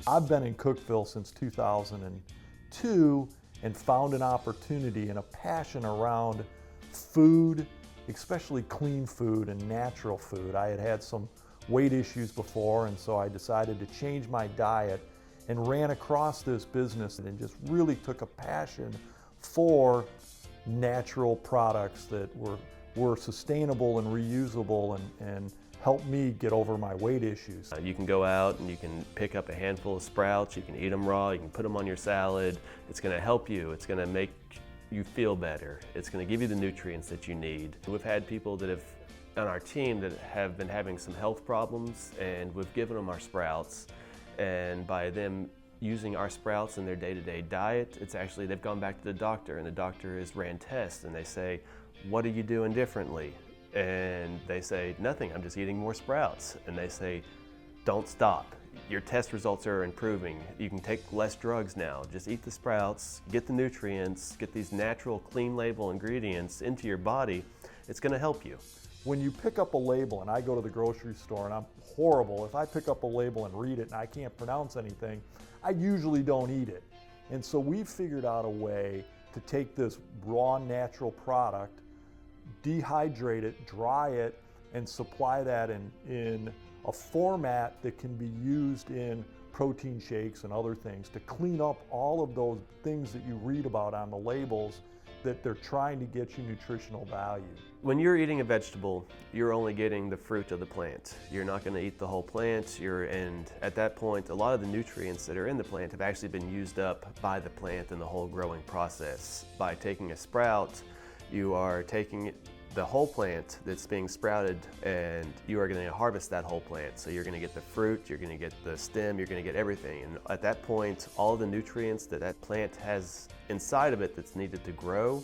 I've been in Cookeville since 2002 and found an opportunity and a passion around food, especially clean food and natural food. I had had some weight issues before, and so I decided to change my diet and ran across this business and just really took a passion for natural products that were sustainable and reusable and helped me get over my weight issues. You can go out and you can pick up a handful of sprouts, you can eat them raw, you can put them on your salad. It's going to help you, it's going to make you feel better, it's going to give you the nutrients that you need. We've had people that have on our team that have been having some health problems, and we've given them our sprouts, and by them using our sprouts in their day-to-day diet, it's actually, they've gone back to the doctor, and the doctor has ran tests, and they say, what are you doing differently? And they say, nothing, I'm just eating more sprouts. And they say, don't stop. Your test results are improving. You can take less drugs now. Just eat the sprouts, get the nutrients, get these natural, clean label ingredients into your body. It's gonna help you. When you pick up a label, and I go to the grocery store and I'm horrible, if I pick up a label and read it and I can't pronounce anything, I usually don't eat it. And so we've figured out a way to take this raw natural product, dehydrate it, dry it, and supply that in a format that can be used in protein shakes and other things to clean up all of those things that you read about on the labels that they're trying to get you nutritional value. When you're eating a vegetable, you're only getting the fruit of the plant. You're not going to eat the whole plant, and at that point, a lot of the nutrients that are in the plant have actually been used up by the plant in the whole growing process. By taking a sprout, you are taking the whole plant that's being sprouted, and you are going to harvest that whole plant. So you're going to get the fruit, you're going to get the stem, you're going to get everything. And at that point, all the nutrients that that plant has inside of it that's needed to grow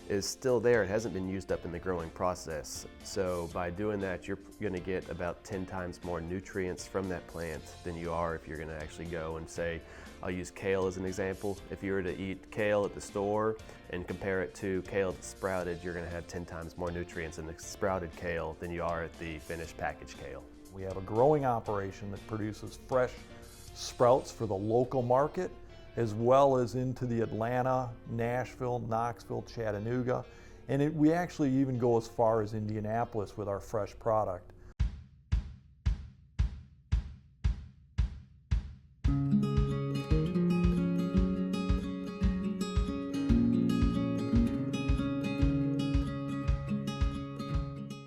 is still there. It hasn't been used up in the growing process. So by doing that, you're going to get about 10 times more nutrients from that plant than you are if you're going to actually go and say, I'll use kale as an example. If you were to eat kale at the store and compare it to kale that's sprouted, you're going to have 10 times more nutrients in the sprouted kale than you are at the finished packaged kale. We have a growing operation that produces fresh sprouts for the local market, as well as into the Atlanta, Nashville, Knoxville, Chattanooga, and we actually even go as far as Indianapolis with our fresh product.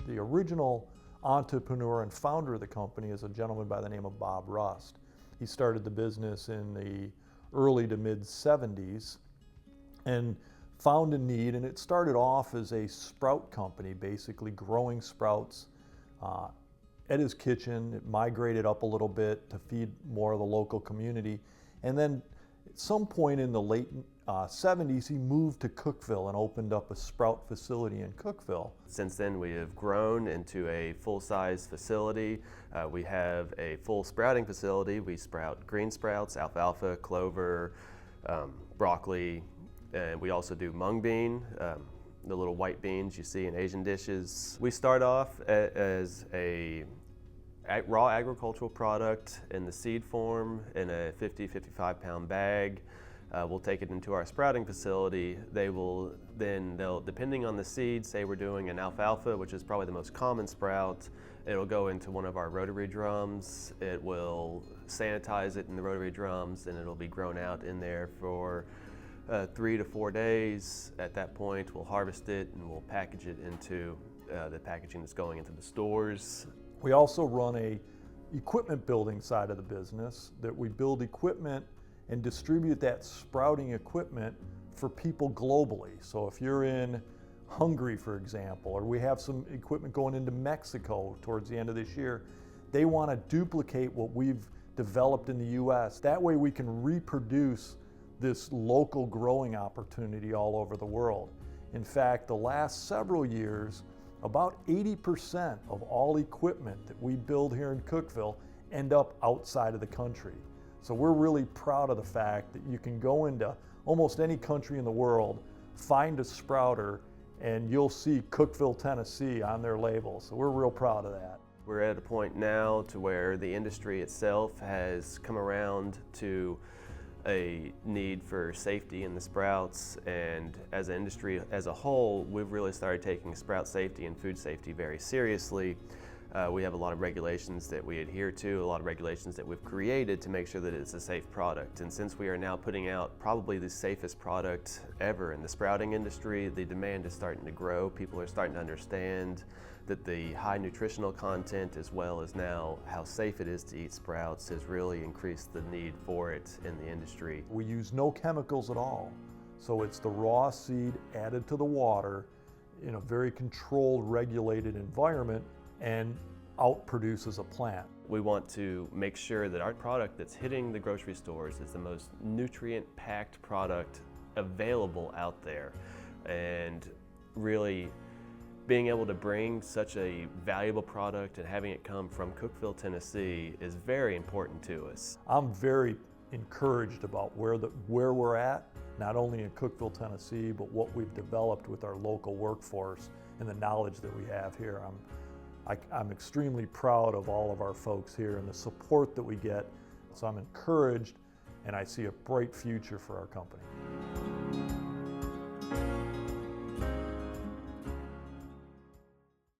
The original entrepreneur and founder of the company is a gentleman by the name of Bob Rust. He started the business in the early to mid 70s and found a need, and it started off as a sprout company, basically growing sprouts at his kitchen. It migrated up a little bit to feed more of the local community, and then at some point in the late 70s he moved to Cookeville and opened up a sprout facility in Cookeville. Since then we have grown into a full-size facility. We have a full sprouting facility. We sprout green sprouts, alfalfa, clover, broccoli, and we also do mung bean, the little white beans you see in Asian dishes. We start off as a raw agricultural product in the seed form in a 50-55 pound bag. We'll take it into our sprouting facility. They'll, depending on the seed, say we're doing an alfalfa, which is probably the most common sprout, it'll go into one of our rotary drums. It will sanitize it in the rotary drums, and it'll be grown out in there for 3 to 4 days. At that point, we'll harvest it and we'll package it into the packaging that's going into the stores. We also run a equipment building side of the business that we build equipment and distribute that sprouting equipment for people globally. So if you're in Hungary, for example, or we have some equipment going into Mexico towards the end of this year, they want to duplicate what we've developed in the US. That way we can reproduce this local growing opportunity all over the world. In fact, the last several years, about 80% of all equipment that we build here in Cookeville end up outside of the country. So we're really proud of the fact that you can go into almost any country in the world, find a sprouter, and you'll see Cookeville, Tennessee on their label. So we're real proud of that. We're at a point now to where the industry itself has come around to a need for safety in the sprouts, and as an industry as a whole, we've really started taking sprout safety and food safety very seriously. We have a lot of regulations that we adhere to, a lot of regulations that we've created to make sure that it's a safe product. And since we are now putting out probably the safest product ever in the sprouting industry, the demand is starting to grow. People are starting to understand that the high nutritional content, as well as now how safe it is to eat sprouts, has really increased the need for it in the industry. We use no chemicals at all. So it's the raw seed added to the water in a very controlled, regulated environment, and outproduces a plant. We want to make sure that our product that's hitting the grocery stores is the most nutrient-packed product available out there. And really being able to bring such a valuable product and having it come from Cookeville, Tennessee is very important to us. I'm very encouraged about where we're at, not only in Cookeville, Tennessee, but what we've developed with our local workforce and the knowledge that we have here. I'm extremely proud of all of our folks here and the support that we get. So I'm encouraged, and I see a bright future for our company.